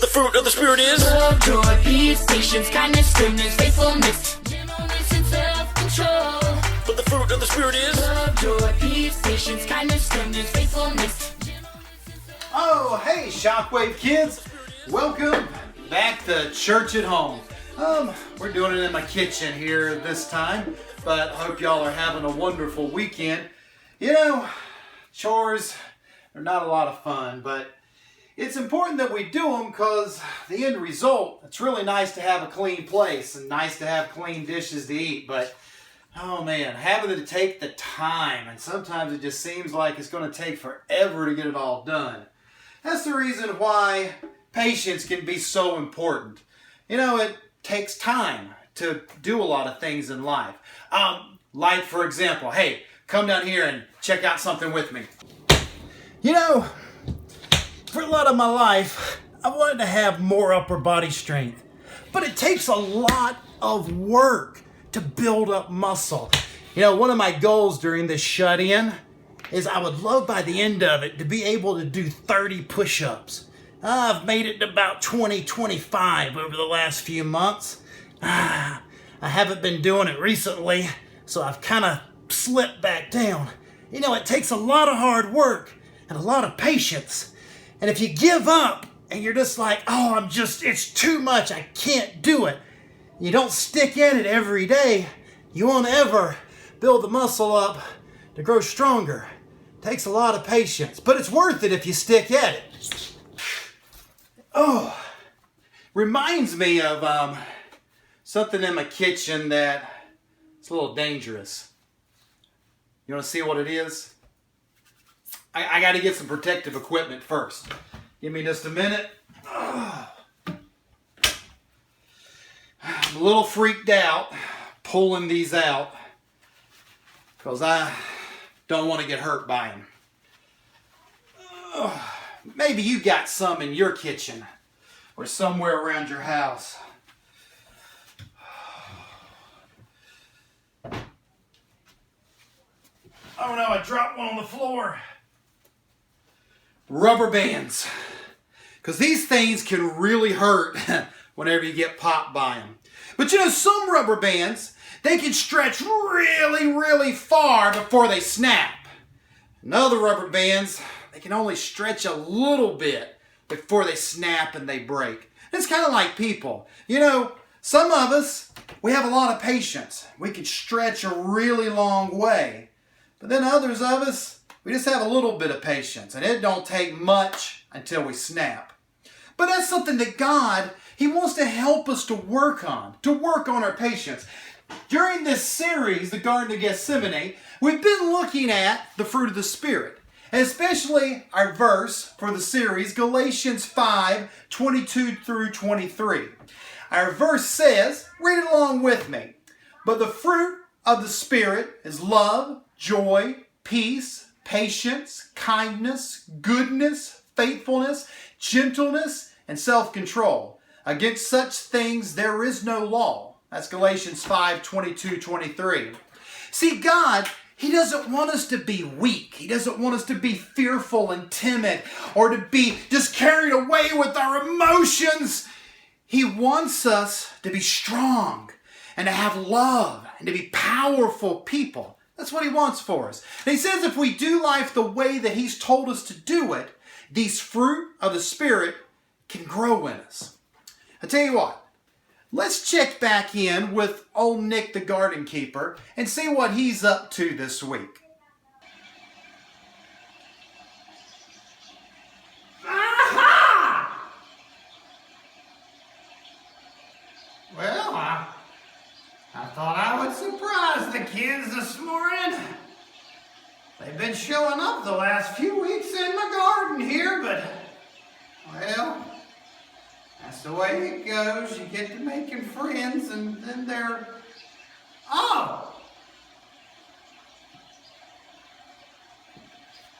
the fruit of the Spirit is love, joy, peace, patience, kindness, goodness, faithfulness, gentleness, and self-control. but the fruit of the Spirit is Love, joy, peace, patience, kindness, goodness, faithfulness. Oh, hey, Shockwave kids. Welcome back to Church at Home. We're doing it in my kitchen here this time, but I hope y'all are having a wonderful weekend. You know, chores are not a lot of fun, but it's important that we do them because the end result, it's really nice to have a clean place and nice to have clean dishes to eat, but oh man, having to take the time, and sometimes it just seems like it's going to take forever to get it all done. That's the reason why patience can be so important. You know, it takes time to do a lot of things in life. Like, for example, hey, come down here and check out something with me. You know, for a lot of my life, I wanted to have more upper body strength, but it takes a lot of work to build up muscle. You know, one of my goals during this shut-in is I would love by the end of it to be able to do 30 push-ups. I've made it to about 25 over the last few months. I haven't been doing it recently, so I've kind of slipped back down. You know, it takes a lot of hard work and a lot of patience. And if you give up and you're just like, oh, it's too much, I can't do it. You don't stick at it every day, you won't ever build the muscle up to grow stronger. It takes a lot of patience, but it's worth it if you stick at it. Oh, reminds me of something in my kitchen that it's a little dangerous. You want to see what it is? I got to get some protective equipment first. Give me just a minute. Oh. I'm a little freaked out pulling these out because I don't want to get hurt by them. Maybe you got some in your kitchen or somewhere around your house. Oh no, I dropped one on the floor. Rubber bands. Because these things can really hurt whenever you get popped by them. But you know, some rubber bands, they can stretch really, really far before they snap. And other rubber bands, they can only stretch a little bit before they snap and they break. It's kind of like people. You know, some of us, we have a lot of patience. We can stretch a really long way. But then others of us, we just have a little bit of patience. And it don't take much until we snap. But that's something that God, He wants to help us to work on our patience. During this series, the Garden of Gethsemane, we've been looking at the fruit of the Spirit. And especially our verse for the series, Galatians 5:22 through 23. Our verse says, read it along with me. But the fruit of the Spirit is love, joy, peace, patience, kindness, goodness, faithfulness, gentleness, and self-control. Against such things there is no law. That's Galatians 5:22-23. See, God, He doesn't want us to be weak. He doesn't want us to be fearful and timid or to be just carried away with our emotions. He wants us to be strong and to have love and to be powerful people. That's what He wants for us. And He says if we do life the way that He's told us to do it, these fruit of the Spirit can grow in us. I tell you what, let's check back in with old Nick the garden keeper and see what he's up to this week. Aha! Well, I thought I would surprise the kids this morning. They've been showing up the last few weeks in my garden here, but, well, that's the way it goes. You get to making friends and then they're... Oh!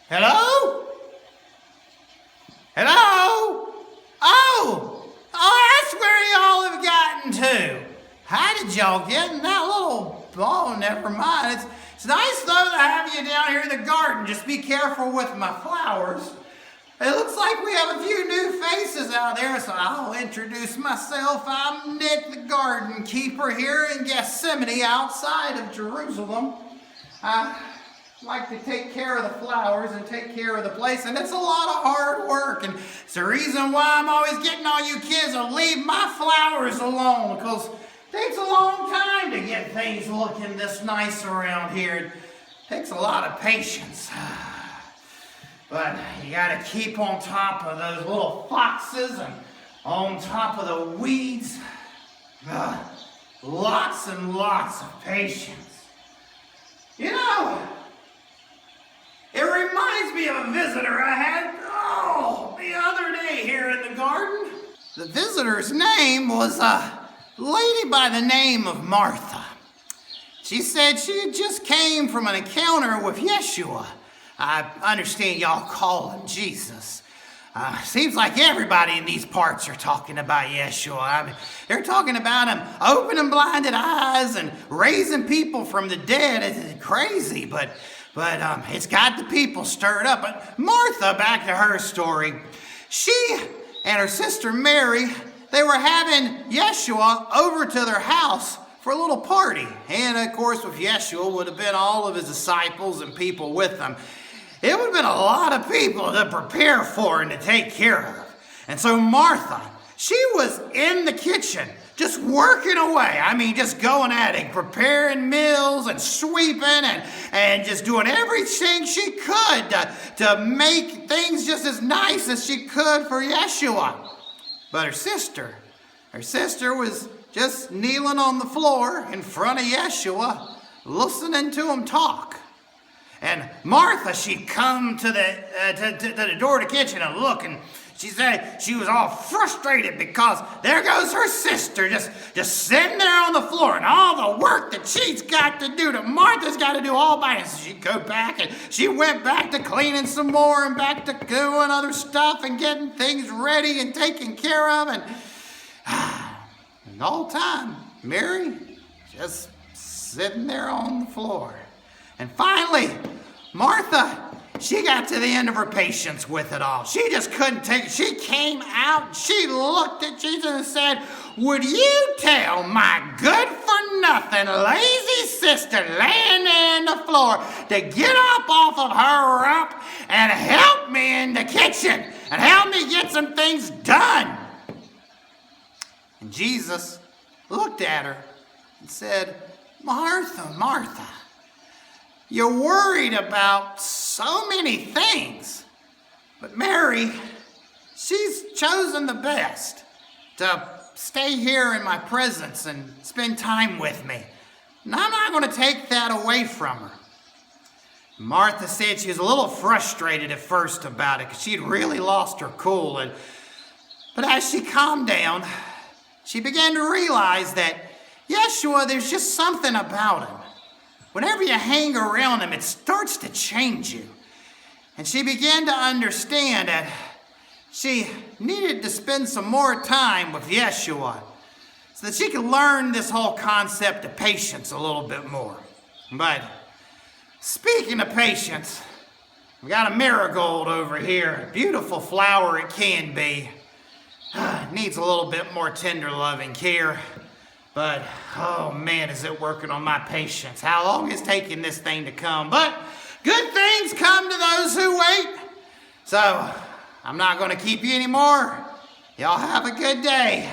Hello? Hello? Oh! Oh, that's where y'all have gotten to. How did y'all get in that little... Oh, never mind. It's nice, though, to have you down here in the garden. Just be careful with my flowers. It looks like we have a few new faces out there, so I'll introduce myself. I'm Nick, the garden keeper here in Gethsemane, outside of Jerusalem. I like to take care of the flowers and take care of the place, and it's a lot of hard work, and it's the reason why I'm always getting all you kids to leave my flowers alone, because it takes a long time to get things looking this nice around here. It takes a lot of patience. But you gotta keep on top of those little foxes and on top of the weeds. Lots and lots of patience. You know, it reminds me of a visitor I had, the other day here in the garden. The visitor's name was a lady by the name of Martha. She said she had just came from an encounter with Yeshua. I understand y'all call him Jesus. Seems like everybody in these parts are talking about Yeshua. I mean, they're talking about him opening blinded eyes and raising people from the dead. It's crazy, but it's got the people stirred up. But Martha, back to her story, she and her sister Mary, they were having Yeshua over to their house for a little party. And of course, with Yeshua would have been all of his disciples and people with them. It would have been a lot of people to prepare for and to take care of. And so Martha, she was in the kitchen, just working away. I mean, just going at it, preparing meals and sweeping and just doing everything she could to make things just as nice as she could for Yeshua. But her sister was just kneeling on the floor in front of Yeshua, listening to him talk. And Martha, she'd come to the door of the kitchen and look, and she said she was all frustrated because there goes her sister just sitting there on the floor, and all the work that she's got to do, that Martha's got to do all by herself. So she'd go back, and she went back to cleaning some more and back to doing other stuff and getting things ready and taken care of. And the whole time, Mary just sitting there on the floor. And finally, Martha, she got to the end of her patience with it all. She just couldn't take it. She came out, she looked at Jesus and said, "Would you tell my good-for-nothing, lazy sister laying there on the floor to get up off of her rump and help me in the kitchen and help me get some things done?" And Jesus looked at her and said, "Martha, Martha, you're worried about so many things, but Mary, she's chosen the best, to stay here in my presence and spend time with me. And I'm not going to take that away from her." Martha said she was a little frustrated at first about it because she'd really lost her cool. But as she calmed down, she began to realize that Yeshua, there's just something about him. Whenever you hang around him, it starts to change you. And she began to understand that she needed to spend some more time with Yeshua so that she could learn this whole concept of patience a little bit more. But speaking of patience, we got a marigold over here. Beautiful flower it can be. Needs a little bit more tender loving care. But, oh man, is it working on my patience. How long is taking this thing to come? But good things come to those who wait. So, I'm not going to keep you anymore. Y'all have a good day.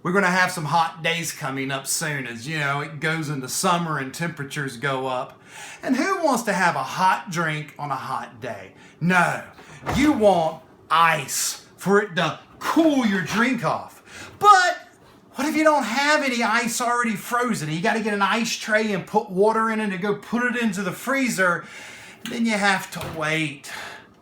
We're going to have some hot days coming up soon, as you know, it goes into summer and temperatures go up. And who wants to have a hot drink on a hot day? No, you want ice for it to cool your drink off. But what if you don't have any ice already frozen? You got to get an ice tray and put water in it and go put it into the freezer. Then you have to wait.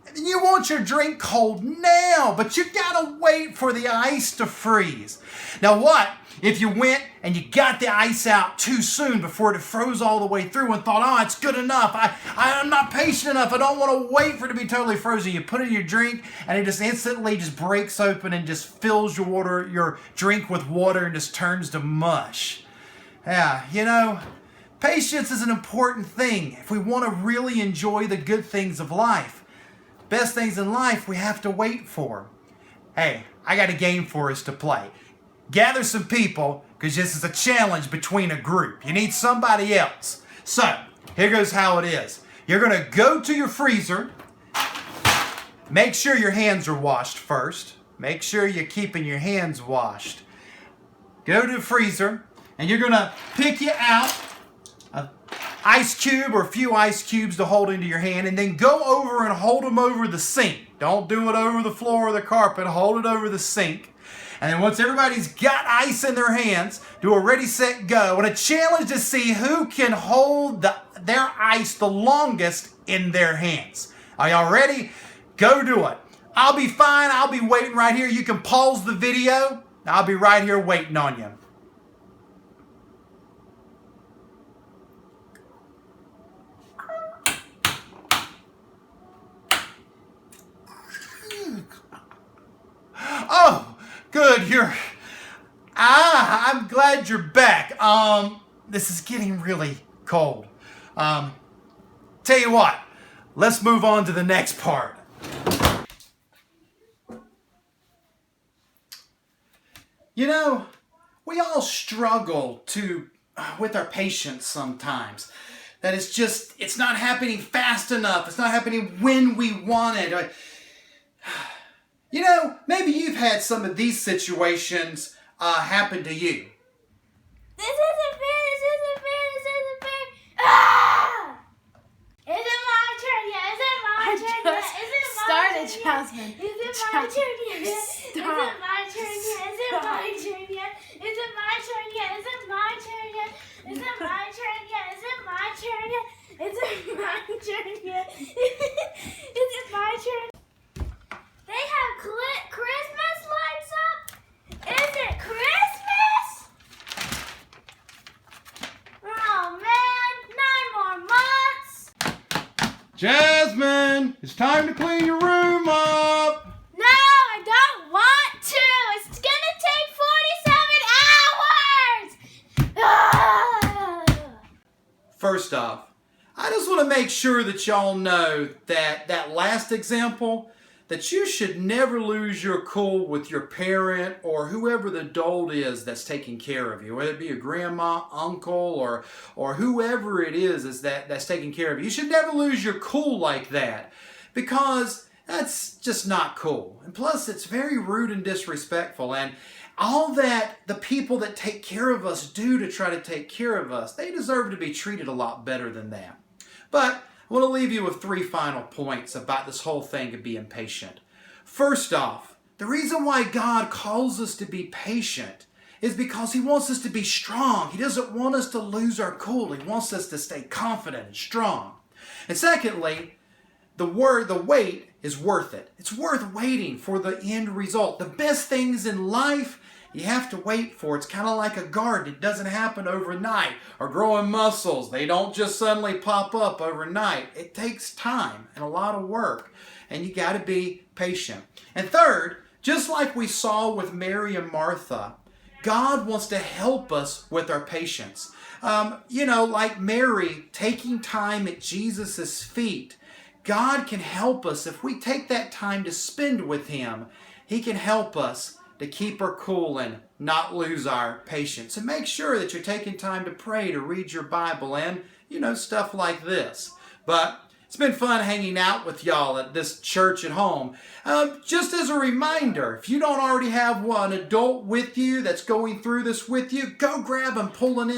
And you want your drink cold now, but you got to wait for the ice to freeze. Now what if you went and you got the ice out too soon before it froze all the way through and thought, oh, it's good enough. I'm not patient enough. I don't want to wait for it to be totally frozen. You put it in your drink and it just instantly just breaks open and just fills your drink with water and just turns to mush. Yeah, you know, Patience is an important thing if we want to really enjoy the good things of life. Best things in life we have to wait for. Hey, I got a game for us to play. Gather some people, because this is a challenge between a group. You need somebody else. So, here goes how it is. You're going to go to your freezer. Make sure your hands are washed first. Make sure you're keeping your hands washed. Go to the freezer, and you're going to pick you out an ice cube or a few ice cubes to hold into your hand, and then go over and hold them over the sink. Don't do it over the floor or the carpet. Hold it over the sink. And then once everybody's got ice in their hands, do a ready, set, go. And a challenge to see who can hold their ice the longest in their hands. Are y'all ready? Go do it. I'll be fine. I'll be waiting right here. You can pause the video. I'll be right here waiting on you. Oh, good. I'm glad you're back. This is getting really cold. Tell you what, let's move on to the next part. You know, we all struggle with our patience sometimes. That it's not happening fast enough. It's not happening when we want it. You know, maybe you've had some of these situations happen to you. This isn't fair, this isn't fair, this isn't fair. Ah! Is it my turn yet? Is it my turn yet? Is it my started, turn Jasmine. yet? Is it my turn yet? Stop. Is it my turn yet? Is it my turn yet? Is it my turn yet? Is it my turn yet? Is it my turn yet? Is it my turn yet? Is it my turn yet? Is it my turn? They have Christmas lights up? Is it Christmas? Oh man, 9 more months. Jasmine, it's time to clean your room up. No, I don't want to. It's gonna take 47 hours. Ah! First off, I just want to make sure that y'all know that last example, that you should never lose your cool with your parent or whoever the adult is that's taking care of you, whether it be your grandma, uncle, or whoever it is that's taking care of you. You should never lose your cool like that, because that's just not cool. And plus, it's very rude and disrespectful. And all that the people that take care of us do to try to take care of us, they deserve to be treated a lot better than that. But I want to leave you with 3 final points about this whole thing of being patient. First off, the reason why God calls us to be patient is because He wants us to be strong. He doesn't want us to lose our cool. He wants us to stay confident and strong. And secondly, the wait is worth it. It's worth waiting for the end result. The best things in life, you have to wait for. It's kind of like a garden. It doesn't happen overnight. Or growing muscles, they don't just suddenly pop up overnight. It takes time and a lot of work, and you got to be patient. And third, just like we saw with Mary and Martha, God wants to help us with our patience. Like Mary taking time at Jesus' feet, God can help us. If we take that time to spend with Him, He can help us to keep our cool and not lose our patience. And make sure that you're taking time to pray, to read your Bible, and, stuff like this. But it's been fun hanging out with y'all at this church at home. Just as a reminder, if you don't already have one adult with you that's going through this with you, go grab them, pull them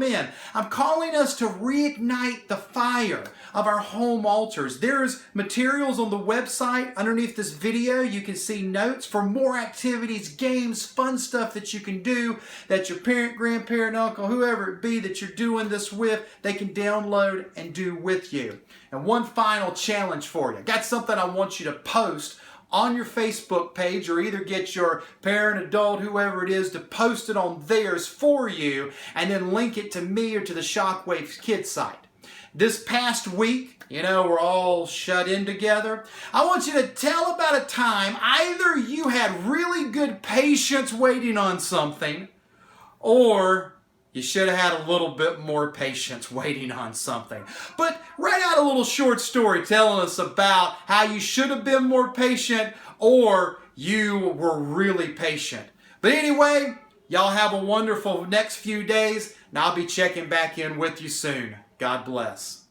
in. I'm calling us to reignite the fire of our home altars. There's materials on the website underneath this video. You can see notes for more activities, games, fun stuff that you can do that your parent, grandparent, uncle, whoever it be that you're doing this with, they can download and do with you. And one final challenge for you. Got something I want you to post on your Facebook page, or either get your parent, adult, whoever it is, to post it on theirs for you, and then link it to me or to the Shockwave Kids site. This past week, we're all shut in together. I want you to tell about a time either you had really good patience waiting on something, or You should have had a little bit more patience waiting on something. But write out a little short story telling us about how you should have been more patient or you were really patient. But anyway, y'all have a wonderful next few days, and I'll be checking back in with you soon. God bless.